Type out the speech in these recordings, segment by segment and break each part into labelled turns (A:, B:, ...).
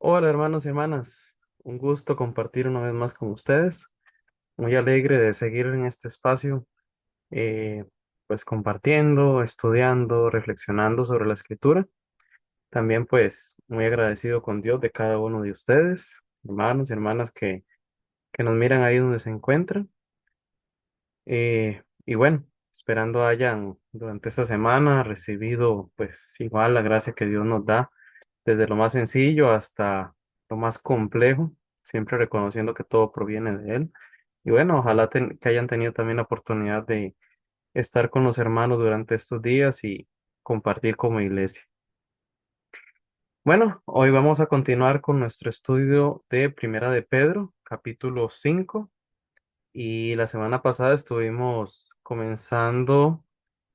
A: Hola hermanos y hermanas, un gusto compartir una vez más con ustedes. Muy alegre de seguir en este espacio, eh, pues compartiendo, estudiando, reflexionando sobre la escritura. También pues muy agradecido con Dios de cada uno de ustedes, hermanos y hermanas que nos miran ahí donde se encuentran. Y bueno, esperando hayan durante esta semana recibido pues igual la gracia que Dios nos da desde lo más sencillo hasta lo más complejo, siempre reconociendo que todo proviene de Él. Y bueno, ojalá que hayan tenido también la oportunidad de estar con los hermanos durante estos días y compartir como iglesia. Bueno, hoy vamos a continuar con nuestro estudio de Primera de Pedro, capítulo 5, y la semana pasada estuvimos comenzando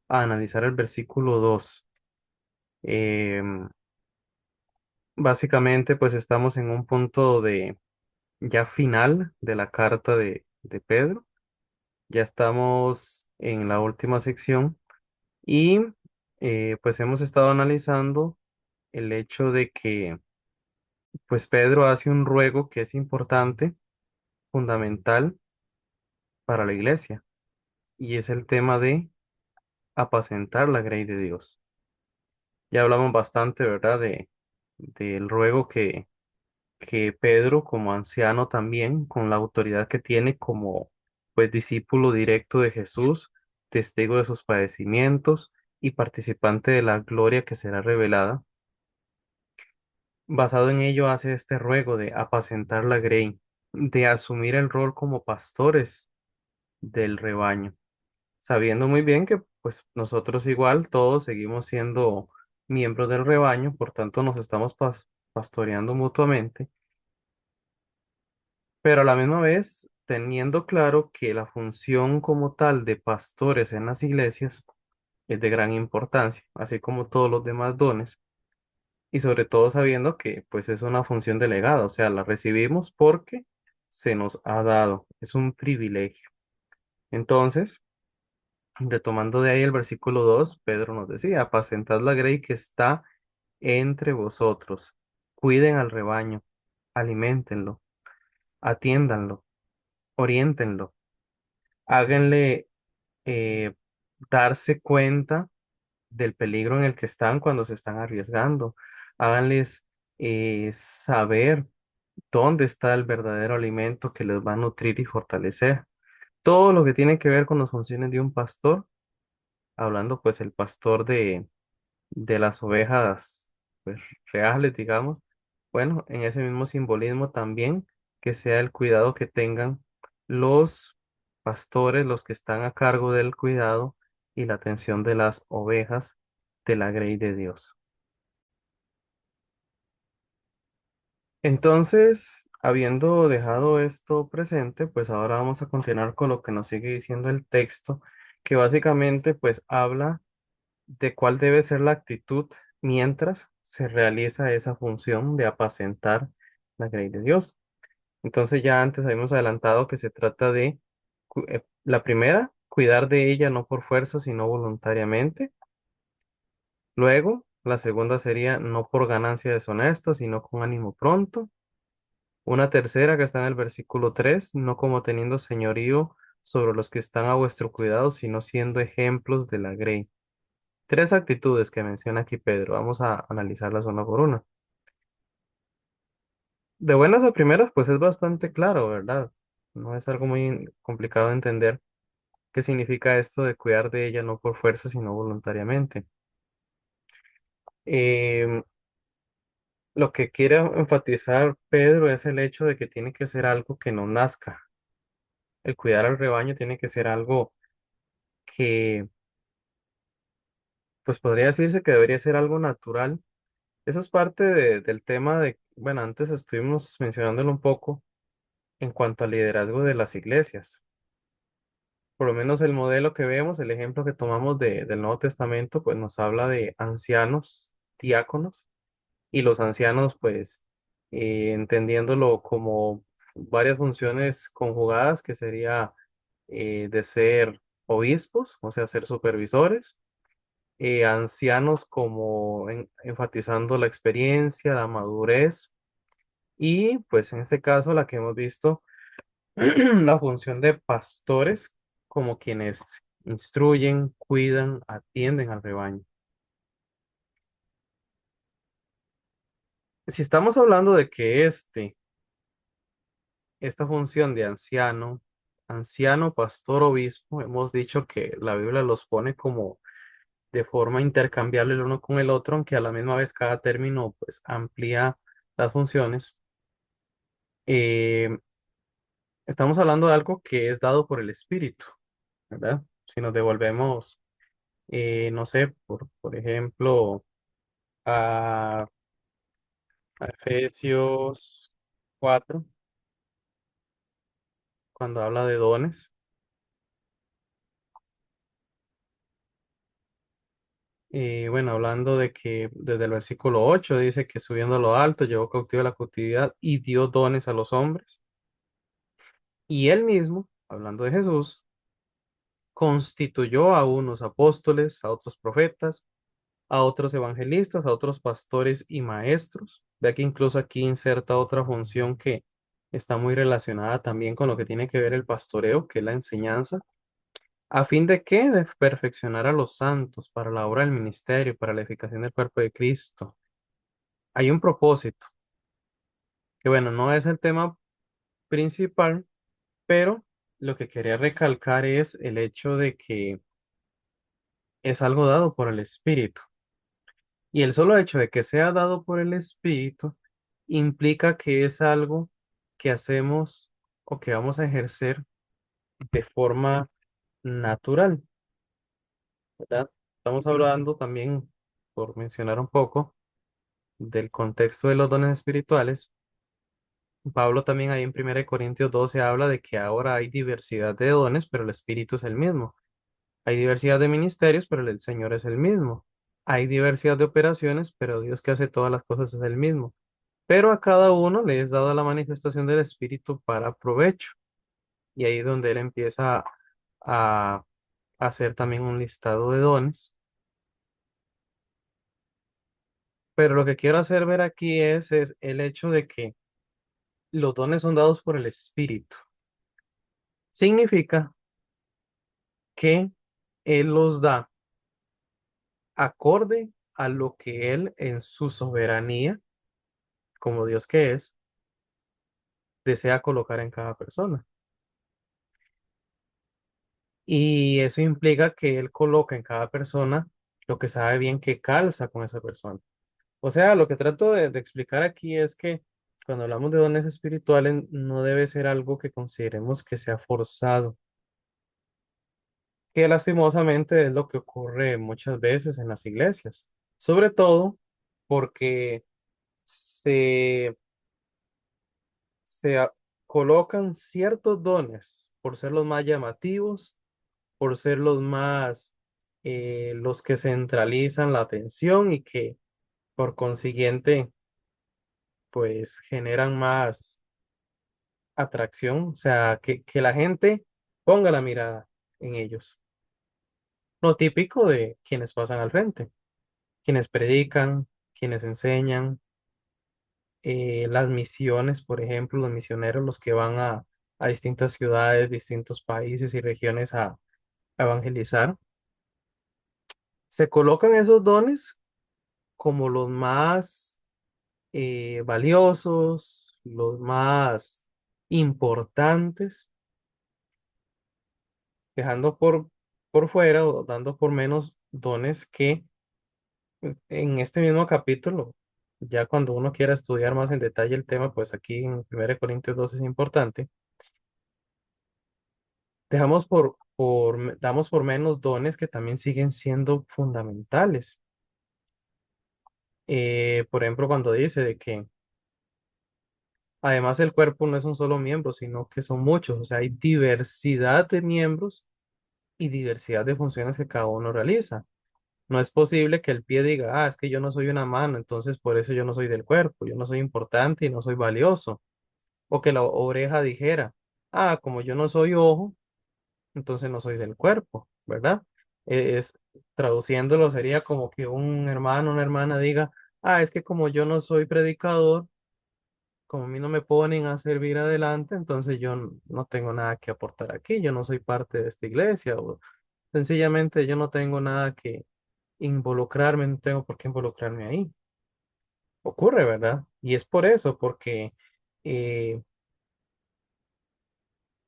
A: a analizar el versículo 2. Em, Básicamente, pues estamos en un punto de ya final de la carta de Pedro. Ya estamos en la última sección y pues hemos estado analizando el hecho de que pues Pedro hace un ruego que es importante, fundamental para la iglesia, y es el tema de apacentar la grey de Dios. Ya hablamos bastante, ¿verdad? Del ruego que Pedro, como anciano también, con la autoridad que tiene como pues discípulo directo de Jesús, testigo de sus padecimientos y participante de la gloria que será revelada, basado en ello hace este ruego de apacentar la grey, de asumir el rol como pastores del rebaño, sabiendo muy bien que pues nosotros igual todos seguimos siendo miembros del rebaño, por tanto nos estamos pastoreando mutuamente, pero a la misma vez teniendo claro que la función como tal de pastores en las iglesias es de gran importancia, así como todos los demás dones, y sobre todo sabiendo que pues es una función delegada, o sea, la recibimos porque se nos ha dado, es un privilegio. Entonces, retomando de ahí el versículo 2, Pedro nos decía, apacentad la grey que está entre vosotros, cuiden al rebaño, aliméntenlo, atiéndanlo, oriéntenlo, háganle eh, darse cuenta del peligro en el que están cuando se están arriesgando. Háganles saber dónde está el verdadero alimento que les va a nutrir y fortalecer. Todo lo que tiene que ver con las funciones de un pastor, hablando pues el pastor de las ovejas pues, reales, digamos. Bueno, en ese mismo simbolismo también que sea el cuidado que tengan los pastores, los que están a cargo del cuidado y la atención de las ovejas de la grey de Dios. Entonces, habiendo dejado esto presente, pues ahora vamos a continuar con lo que nos sigue diciendo el texto, que básicamente pues habla de cuál debe ser la actitud mientras se realiza esa función de apacentar la grey de Dios. Entonces ya antes habíamos adelantado que se trata de la primera, cuidar de ella no por fuerza, sino voluntariamente. Luego, la segunda sería no por ganancia deshonesta, sino con ánimo pronto. Una tercera que está en el versículo 3, no como teniendo señorío sobre los que están a vuestro cuidado, sino siendo ejemplos de la grey. Tres actitudes que menciona aquí Pedro. Vamos a analizarlas una por una. De buenas a primeras, pues es bastante claro, ¿verdad? No es algo muy complicado de entender qué significa esto de cuidar de ella no por fuerza, sino voluntariamente. Em, lo que quiere enfatizar Pedro es el hecho de que tiene que ser algo que no nazca. El cuidar al rebaño tiene que ser algo que, pues podría decirse que debería ser algo natural. Eso es parte del tema de, bueno, antes estuvimos mencionándolo un poco en cuanto al liderazgo de las iglesias. Por lo menos el modelo que vemos, el ejemplo que tomamos del Nuevo Testamento, pues nos habla de ancianos, diáconos, y los ancianos, pues, entendiéndolo como varias funciones conjugadas, que sería de ser obispos, o sea, ser supervisores, ancianos como enfatizando la experiencia, la madurez, Y pues en este caso la que hemos visto, la función de pastores como quienes instruyen, cuidan, atienden al rebaño. Si estamos hablando de que esta función de anciano, anciano, pastor, obispo, hemos dicho que la Biblia los pone como de forma intercambiable el uno con el otro, aunque a la misma vez cada término pues amplía las funciones. Eh, Estamos hablando de algo que es dado por el Espíritu, ¿verdad? Si nos devolvemos, no sé, por ejemplo, a, a Efesios 4, cuando habla de dones, bueno, hablando de que desde el versículo 8 dice que subiendo a lo alto llevó cautivo la cautividad y dio dones a los hombres. Y él mismo, hablando de Jesús, constituyó a unos apóstoles, a otros profetas, a otros evangelistas, a otros pastores y maestros. Vea que incluso aquí inserta otra función que está muy relacionada también con lo que tiene que ver el pastoreo, que es la enseñanza, a fin de que de perfeccionar a los santos para la obra del ministerio, para la edificación del cuerpo de Cristo. Hay un propósito, que bueno, no es el tema principal, pero lo que quería recalcar es el hecho de que es algo dado por el Espíritu. Y el solo hecho de que sea dado por el Espíritu implica que es algo que hacemos o que vamos a ejercer de forma natural, ¿verdad? Estamos hablando también, por mencionar un poco, del contexto de los dones espirituales. Pablo también ahí en 1 Corintios 12 habla de que ahora hay diversidad de dones, pero el Espíritu es el mismo. Hay diversidad de ministerios, pero el Señor es el mismo. Hay diversidad de operaciones, pero Dios que hace todas las cosas es el mismo. Pero a cada uno le es dada la manifestación del Espíritu para provecho. Y ahí es donde él empieza a hacer también un listado de dones. Pero lo que quiero hacer ver aquí es el hecho de que los dones son dados por el Espíritu. Significa que Él los da acorde a lo que Él en su soberanía, como Dios que es, desea colocar en cada persona. Y eso implica que Él coloca en cada persona lo que sabe bien que calza con esa persona. O sea, lo que trato de explicar aquí es que cuando hablamos de dones espirituales no debe ser algo que consideremos que sea forzado, que lastimosamente es lo que ocurre muchas veces en las iglesias, sobre todo porque se, se colocan ciertos dones por ser los más llamativos, por ser los más, los que centralizan la atención y que por consiguiente pues generan más atracción, o sea, que la gente ponga la mirada en ellos. Lo típico de quienes pasan al frente, quienes predican, quienes enseñan, las misiones, por ejemplo, los misioneros, los que van a distintas ciudades, distintos países y regiones a evangelizar, se colocan esos dones como los más valiosos, los más importantes, dejando por fuera o dando por menos dones que en este mismo capítulo, ya cuando uno quiera estudiar más en detalle el tema, pues aquí en 1 Corintios 12 es importante, damos por menos dones que también siguen siendo fundamentales. Por ejemplo, cuando dice de que además el cuerpo no es un solo miembro, sino que son muchos, o sea, hay diversidad de miembros y diversidad de funciones que cada uno realiza. No es posible que el pie diga, es que yo no soy una mano, entonces por eso yo no soy del cuerpo, yo no soy importante y no soy valioso. O que la oreja dijera, como yo no soy ojo, entonces no soy del cuerpo, ¿verdad? Es, traduciéndolo sería como que un hermano, una hermana diga, es que como yo no soy predicador, como a mí no me ponen a servir adelante, entonces yo no tengo nada que aportar aquí, yo no soy parte de esta iglesia, o sencillamente yo no tengo nada que involucrarme, no tengo por qué involucrarme ahí. Ocurre, ¿verdad? Y es por eso, porque eh,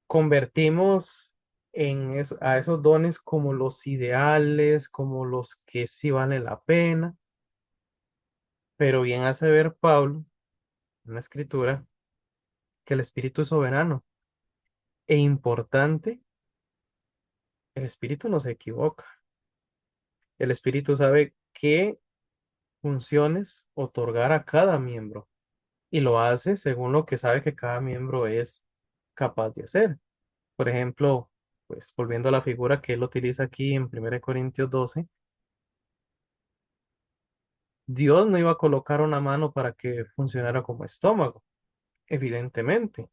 A: convertimos a esos dones como los ideales, como los que sí valen la pena, pero bien hace ver Pablo en la escritura que el Espíritu es soberano e importante. El Espíritu no se equivoca. El Espíritu sabe qué funciones otorgar a cada miembro y lo hace según lo que sabe que cada miembro es capaz de hacer. Por ejemplo, pues volviendo a la figura que él utiliza aquí en 1 Corintios 12, Dios no iba a colocar una mano para que funcionara como estómago, evidentemente.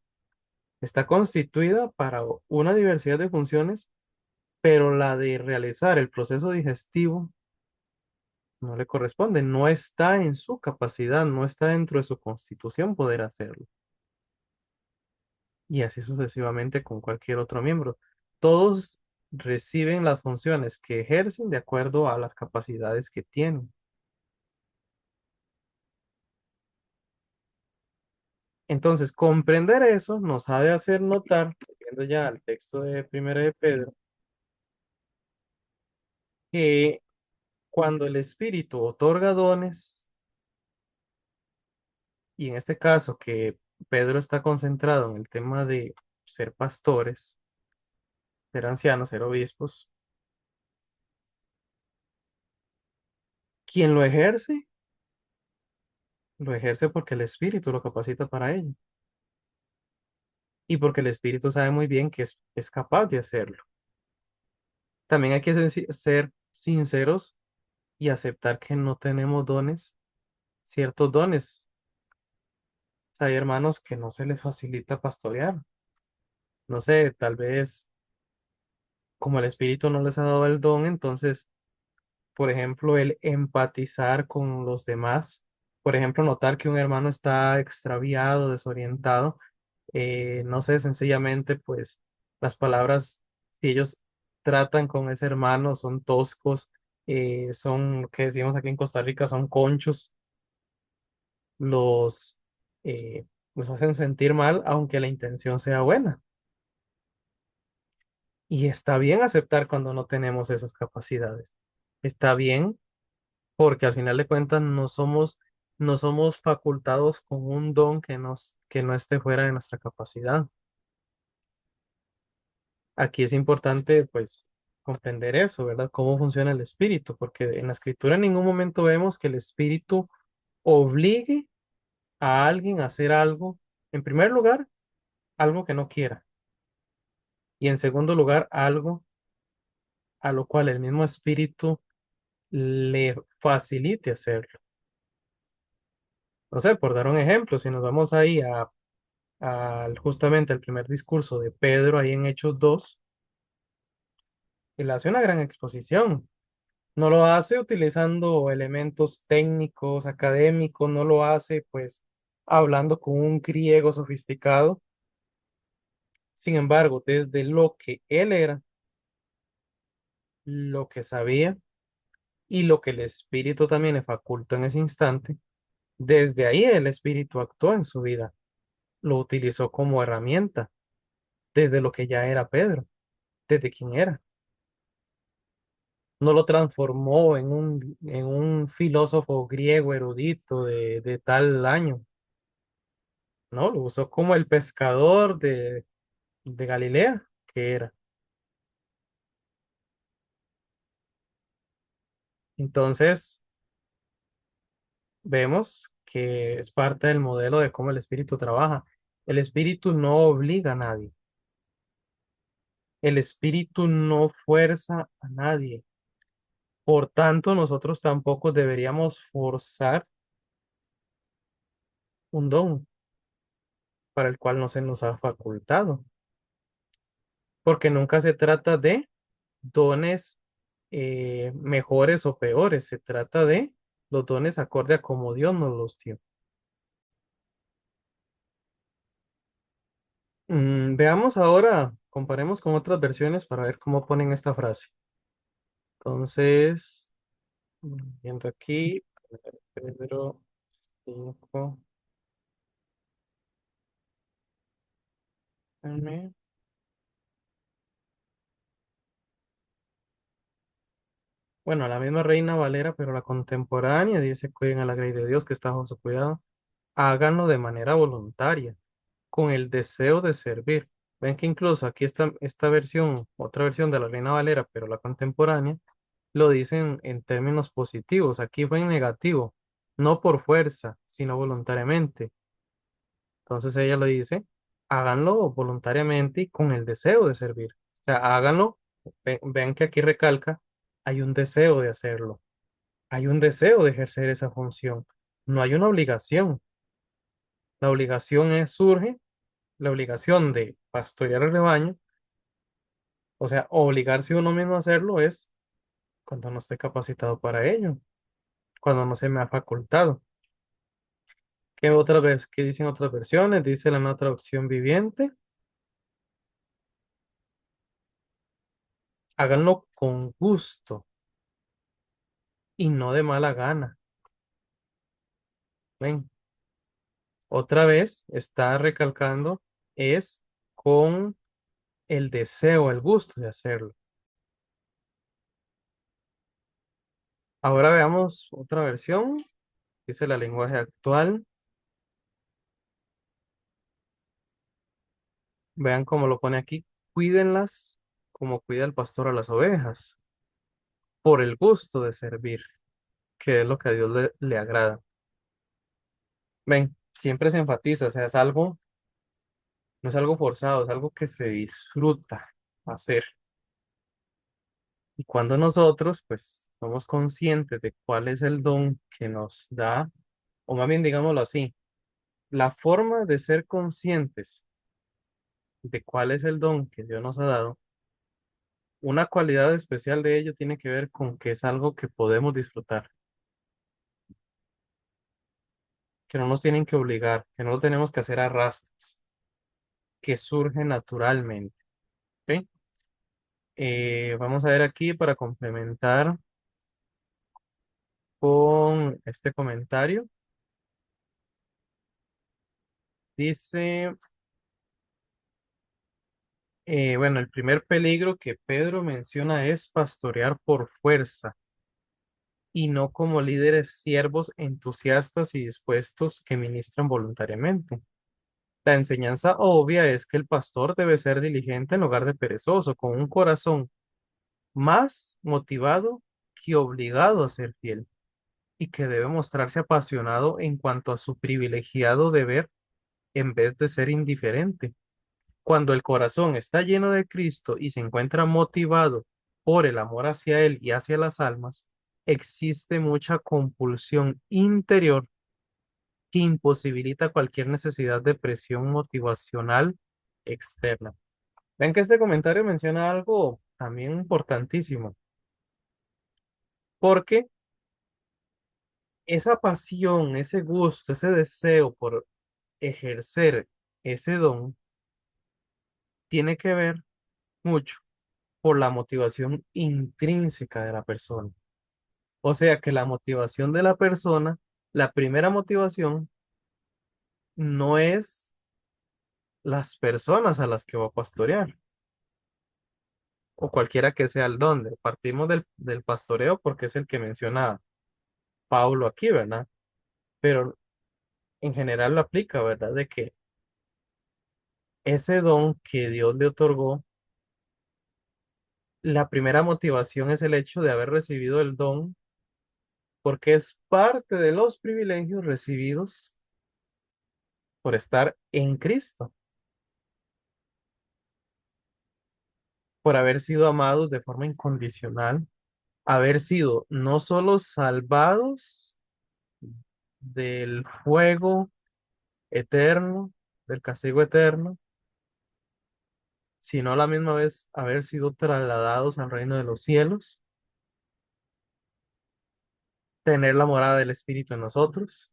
A: Está constituida para una diversidad de funciones, pero la de realizar el proceso digestivo no le corresponde, no está en su capacidad, no está dentro de su constitución poder hacerlo. Y así sucesivamente con cualquier otro miembro. Todos reciben las funciones que ejercen de acuerdo a las capacidades que tienen. Entonces, comprender eso nos ha de hacer notar, viendo ya el texto de Primera de Pedro, que cuando el Espíritu otorga dones, y en este caso que Pedro está concentrado en el tema de ser pastores, ser ancianos, ser obispos, quien lo ejerce porque el Espíritu lo capacita para ello y porque el Espíritu sabe muy bien que es capaz de hacerlo. También hay que ser sinceros y aceptar que no tenemos dones, ciertos dones. Hay hermanos que no se les facilita pastorear. No sé, tal vez como el Espíritu no les ha dado el don, entonces, por ejemplo, el empatizar con los demás, por ejemplo, notar que un hermano está extraviado, desorientado, no sé, sencillamente, pues las palabras, si ellos tratan con ese hermano, son toscos, son, que decimos aquí en Costa Rica, son conchos, los, eh, los hacen sentir mal, aunque la intención sea buena. Y está bien aceptar cuando no tenemos esas capacidades. Está bien porque al final de cuentas no somos facultados con un don que no esté fuera de nuestra capacidad. Aquí es importante, pues, comprender eso, ¿verdad? Cómo funciona el espíritu, porque en la escritura en ningún momento vemos que el espíritu obligue a alguien a hacer algo, en primer lugar, algo que no quiera, y en segundo lugar, algo a lo cual el mismo espíritu le facilite hacerlo. No sé, por dar un ejemplo, si nos vamos ahí justamente al primer discurso de Pedro, ahí en Hechos 2, él hace una gran exposición. No lo hace utilizando elementos técnicos, académicos, no lo hace pues hablando con un griego sofisticado. Sin embargo, desde lo que él era, lo que sabía y lo que el espíritu también le facultó en ese instante, desde ahí el espíritu actuó en su vida, lo utilizó como herramienta, desde lo que ya era Pedro, desde quien era. No lo transformó en un filósofo griego erudito de tal año, ¿no? Lo usó como el pescador de Galilea, que era. Entonces, vemos que es parte del modelo de cómo el espíritu trabaja. El espíritu no obliga a nadie. El espíritu no fuerza a nadie. Por tanto, nosotros tampoco deberíamos forzar un don para el cual no se nos ha facultado, porque nunca se trata de dones mejores o peores, se trata de los dones acorde a como Dios nos los dio. Veamos ahora, comparemos con otras versiones para ver cómo ponen esta frase. Entonces, viendo aquí, Pedro 5, bueno, la misma Reina Valera, pero la contemporánea dice: cuiden a la grey de Dios que está bajo su cuidado. Háganlo de manera voluntaria, con el deseo de servir. Ven que incluso aquí esta versión, otra versión de la Reina Valera, pero la contemporánea, lo dicen en términos positivos. Aquí fue en negativo, no por fuerza, sino voluntariamente. Entonces ella lo dice: háganlo voluntariamente y con el deseo de servir. O sea, háganlo. Ven que aquí recalca, hay un deseo de hacerlo, hay un deseo de ejercer esa función. No hay una obligación. La obligación surge, la obligación de pastorear el rebaño, o sea, obligarse uno mismo a hacerlo es cuando no esté capacitado para ello, cuando no se me ha facultado. ¿Qué otra vez? ¿Qué dicen otras versiones? Dice la nueva traducción viviente: háganlo con gusto y no de mala gana. Ven, otra vez está recalcando, es con el deseo, el gusto de hacerlo. Ahora veamos otra versión, dice la lenguaje actual. Vean cómo lo pone aquí: cuídenlas como cuida el pastor a las ovejas, por el gusto de servir, que es lo que a Dios le agrada. Ven, siempre se enfatiza, o sea, es algo, no es algo forzado, es algo que se disfruta hacer. Y cuando nosotros, pues, somos conscientes de cuál es el don que nos da, o más bien digámoslo así, la forma de ser conscientes de cuál es el don que Dios nos ha dado, una cualidad especial de ello tiene que ver con que es algo que podemos disfrutar, que no nos tienen que obligar, que no lo tenemos que hacer a rastras, que surge naturalmente. ¿Ok? Vamos a ver aquí para complementar con este comentario. Dice, bueno, el primer peligro que Pedro menciona es pastorear por fuerza y no como líderes siervos entusiastas y dispuestos que ministran voluntariamente. La enseñanza obvia es que el pastor debe ser diligente en lugar de perezoso, con un corazón más motivado que obligado a ser fiel, y que debe mostrarse apasionado en cuanto a su privilegiado deber en vez de ser indiferente. Cuando el corazón está lleno de Cristo y se encuentra motivado por el amor hacia Él y hacia las almas, existe mucha compulsión interior que imposibilita cualquier necesidad de presión motivacional externa. Ven que este comentario menciona algo también importantísimo, porque esa pasión, ese gusto, ese deseo por ejercer ese don tiene que ver mucho por la motivación intrínseca de la persona. O sea que la motivación de la persona, la primera motivación, no es las personas a las que va a pastorear o cualquiera que sea el don. Partimos del pastoreo porque es el que menciona Pablo aquí, ¿verdad? Pero en general lo aplica, ¿verdad? De que ese don que Dios le otorgó, la primera motivación es el hecho de haber recibido el don, porque es parte de los privilegios recibidos por estar en Cristo, por haber sido amados de forma incondicional, haber sido no solo salvados del fuego eterno, del castigo eterno, sino a la misma vez haber sido trasladados al reino de los cielos, tener la morada del Espíritu en nosotros,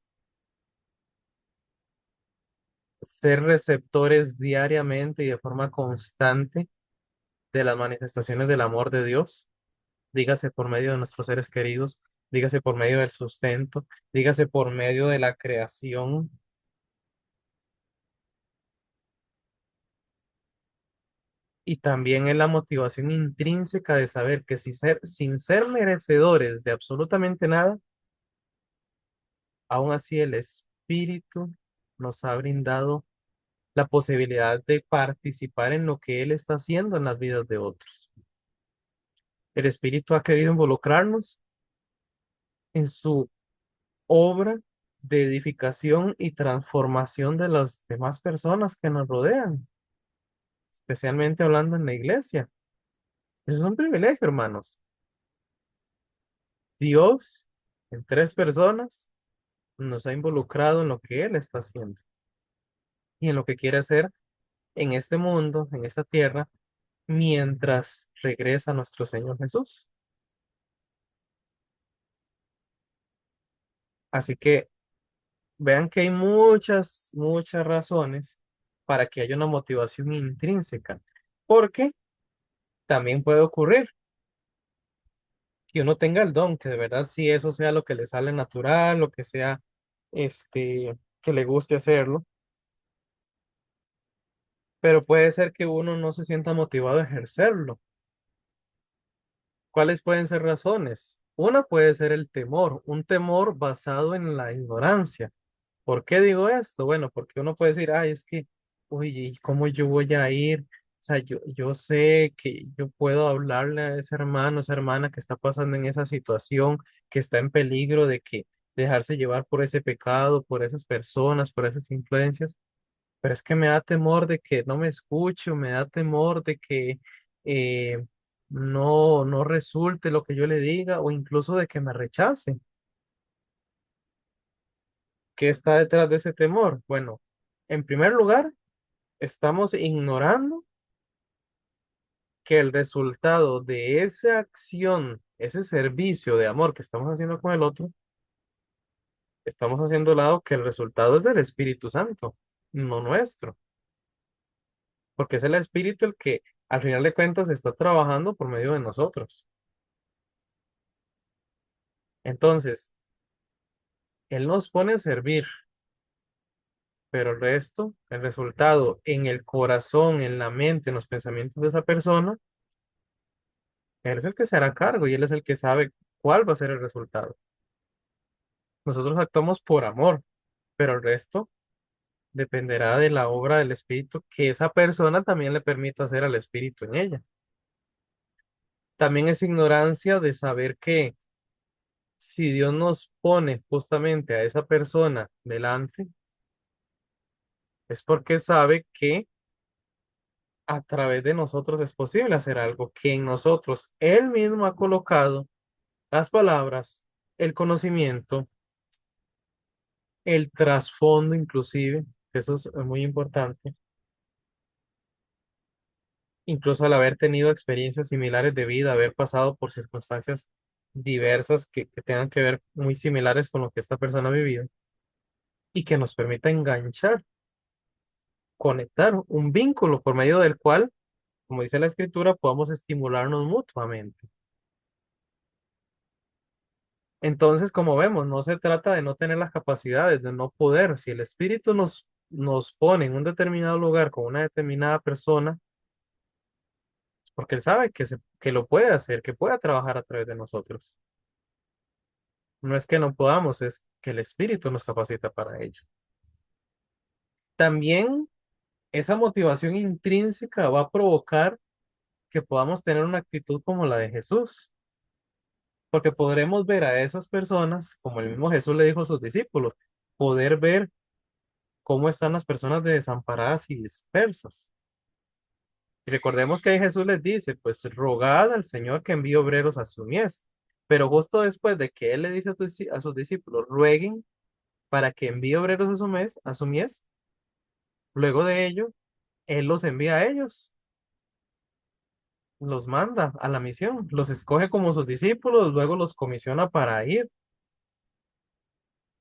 A: ser receptores diariamente y de forma constante de las manifestaciones del amor de Dios, dígase por medio de nuestros seres queridos, dígase por medio del sustento, dígase por medio de la creación, y también es la motivación intrínseca de saber que sin ser merecedores de absolutamente nada, aún así el Espíritu nos ha brindado la posibilidad de participar en lo que Él está haciendo en las vidas de otros. El Espíritu ha querido involucrarnos en su obra de edificación y transformación de las demás personas que nos rodean, especialmente hablando en la iglesia. Eso es un privilegio, hermanos. Dios, en tres personas, nos ha involucrado en lo que Él está haciendo y en lo que quiere hacer en este mundo, en esta tierra, mientras regresa nuestro Señor Jesús. Así que vean que hay muchas, muchas razones para que haya una motivación intrínseca, porque también puede ocurrir que uno tenga el don, que de verdad sí eso sea lo que le sale natural, lo que sea, que le guste hacerlo, pero puede ser que uno no se sienta motivado a ejercerlo. ¿Cuáles pueden ser razones? Una puede ser el temor, un temor basado en la ignorancia. ¿Por qué digo esto? Bueno, porque uno puede decir, ay, es que, oye, ¿y cómo yo voy a ir? O sea, yo sé que yo puedo hablarle a ese hermano, esa hermana que está pasando en esa situación, que está en peligro de que dejarse llevar por ese pecado, por esas personas, por esas influencias, pero es que me da temor de que no me escuche, o me da temor de que eh, no resulte lo que yo le diga, o incluso de que me rechace. ¿Qué está detrás de ese temor? Bueno, en primer lugar, estamos ignorando que el resultado de esa acción, ese servicio de amor que estamos haciendo con el otro, estamos haciendo a lado que el resultado es del Espíritu Santo, no nuestro, porque es el Espíritu el que al final de cuentas está trabajando por medio de nosotros. Entonces, Él nos pone a servir, pero el resto, el resultado en el corazón, en la mente, en los pensamientos de esa persona, Él es el que se hará cargo y Él es el que sabe cuál va a ser el resultado. Nosotros actuamos por amor, pero el resto dependerá de la obra del Espíritu que esa persona también le permita hacer al Espíritu en ella. También es ignorancia de saber que si Dios nos pone justamente a esa persona delante, es porque sabe que a través de nosotros es posible hacer algo, que en nosotros Él mismo ha colocado las palabras, el conocimiento, el trasfondo inclusive, que eso es muy importante, incluso al haber tenido experiencias similares de vida, haber pasado por circunstancias diversas que tengan que ver muy similares con lo que esta persona ha vivido y que nos permita enganchar, conectar un vínculo por medio del cual, como dice la escritura, podamos estimularnos mutuamente. Entonces, como vemos, no se trata de no tener las capacidades, de no poder. Si el Espíritu nos pone en un determinado lugar con una determinada persona, es porque Él sabe que lo puede hacer, que pueda trabajar a través de nosotros. No es que no podamos, es que el Espíritu nos capacita para ello. También esa motivación intrínseca va a provocar que podamos tener una actitud como la de Jesús, porque podremos ver a esas personas, como el mismo Jesús le dijo a sus discípulos, poder ver cómo están las personas desamparadas y dispersas. Y recordemos que ahí Jesús les dice, pues rogad al Señor que envíe obreros a su mies. Pero justo después de que Él le dice a sus discípulos, rueguen para que envíe obreros a su mies, luego de ello, Él los envía a ellos, los manda a la misión, los escoge como sus discípulos, luego los comisiona para ir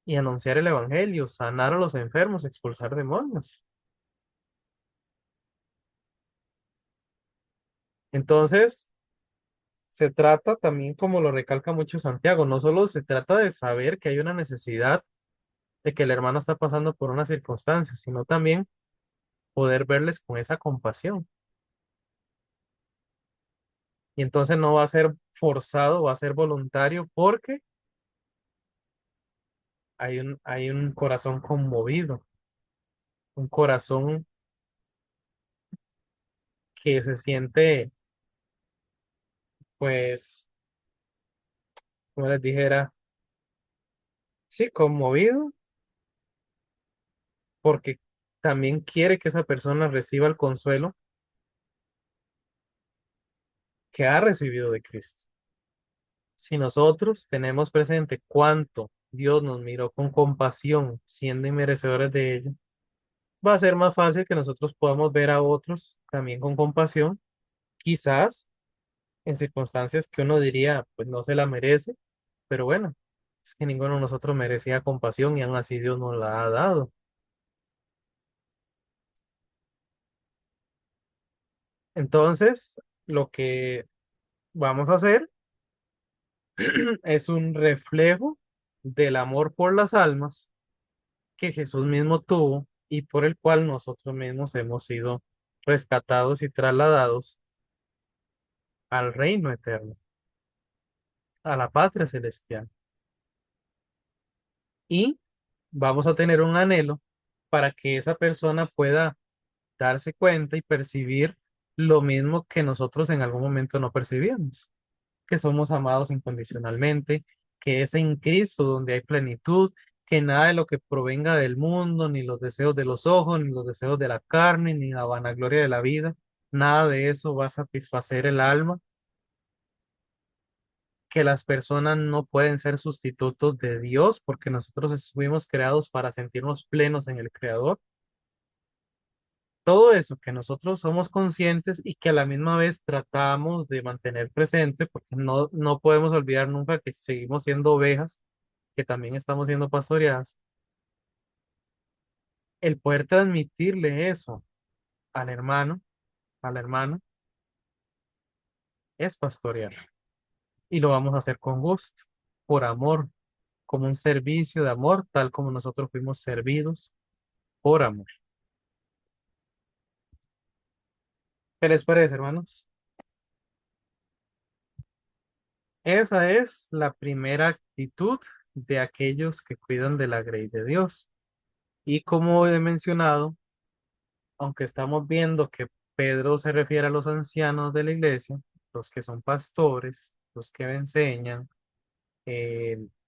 A: y anunciar el evangelio, sanar a los enfermos, expulsar demonios. Entonces, se trata también, como lo recalca mucho Santiago, no solo se trata de saber que hay una necesidad de que el hermano está pasando por una circunstancia, sino también poder verles con esa compasión. Y entonces no va a ser forzado, va a ser voluntario porque hay un corazón conmovido, un corazón que se siente, pues, como les dijera, sí, conmovido porque también quiere que esa persona reciba el consuelo que ha recibido de Cristo. Si nosotros tenemos presente cuánto Dios nos miró con compasión, siendo inmerecedores de ello, va a ser más fácil que nosotros podamos ver a otros también con compasión, quizás en circunstancias que uno diría, pues no se la merece, pero bueno, es que ninguno de nosotros merecía compasión y aún así Dios nos la ha dado. Entonces, lo que vamos a hacer es un reflejo del amor por las almas que Jesús mismo tuvo y por el cual nosotros mismos hemos sido rescatados y trasladados al reino eterno, a la patria celestial. Y vamos a tener un anhelo para que esa persona pueda darse cuenta y percibir lo mismo que nosotros en algún momento no percibíamos, que somos amados incondicionalmente, que es en Cristo donde hay plenitud, que nada de lo que provenga del mundo, ni los deseos de los ojos, ni los deseos de la carne, ni la vanagloria de la vida, nada de eso va a satisfacer el alma, que las personas no pueden ser sustitutos de Dios porque nosotros fuimos creados para sentirnos plenos en el Creador. Todo eso que nosotros somos conscientes y que a la misma vez tratamos de mantener presente, porque no podemos olvidar nunca que seguimos siendo ovejas, que también estamos siendo pastoreadas, el poder transmitirle eso al hermano, a la hermana, es pastorear. Y lo vamos a hacer con gusto, por amor, como un servicio de amor, tal como nosotros fuimos servidos por amor. ¿Qué les parece, hermanos? Esa es la primera actitud de aquellos que cuidan de la grey de Dios. Y como he mencionado, aunque estamos viendo que Pedro se refiere a los ancianos de la iglesia, los que son pastores, los que enseñan,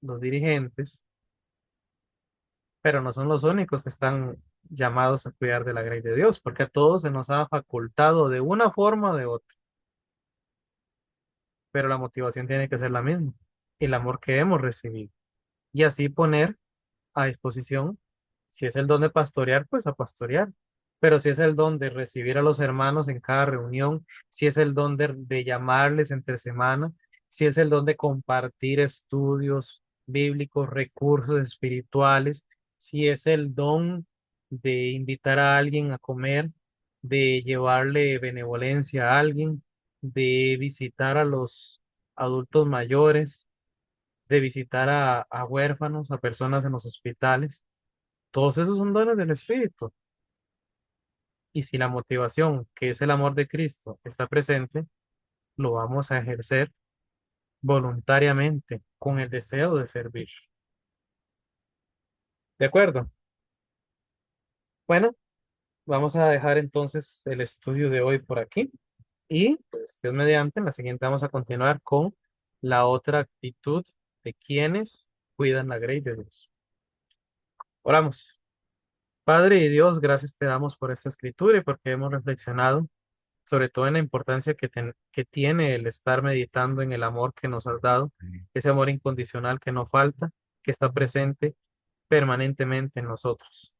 A: los dirigentes, pero no son los únicos que están llamados a cuidar de la grey de Dios, porque a todos se nos ha facultado de una forma o de otra, pero la motivación tiene que ser la misma, el amor que hemos recibido, y así poner a disposición. Si es el don de pastorear, pues a pastorear. Pero si es el don de recibir a los hermanos en cada reunión, si es el don de llamarles entre semana, si es el don de compartir estudios bíblicos, recursos espirituales, si es el don de invitar a alguien a comer, de llevarle benevolencia a alguien, de visitar a los adultos mayores, de visitar a huérfanos, a personas en los hospitales. Todos esos son dones del Espíritu. Y si la motivación, que es el amor de Cristo, está presente, lo vamos a ejercer voluntariamente, con el deseo de servir. ¿De acuerdo? Bueno, vamos a dejar entonces el estudio de hoy por aquí. Y, pues, Dios mediante, en la siguiente vamos a continuar con la otra actitud de quienes cuidan la grey de Dios. Oramos. Padre y Dios, gracias te damos por esta escritura y porque hemos reflexionado sobre todo en la importancia que tiene el estar meditando en el amor que nos has dado, ese amor incondicional que no falta, que está presente permanentemente en nosotros.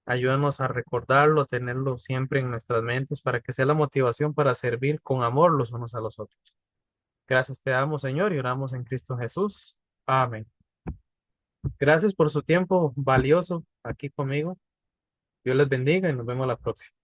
A: Ayúdanos a recordarlo, a tenerlo siempre en nuestras mentes para que sea la motivación para servir con amor los unos a los otros. Gracias te damos, Señor, y oramos en Cristo Jesús. Amén. Gracias por su tiempo valioso aquí conmigo. Dios les bendiga y nos vemos la próxima.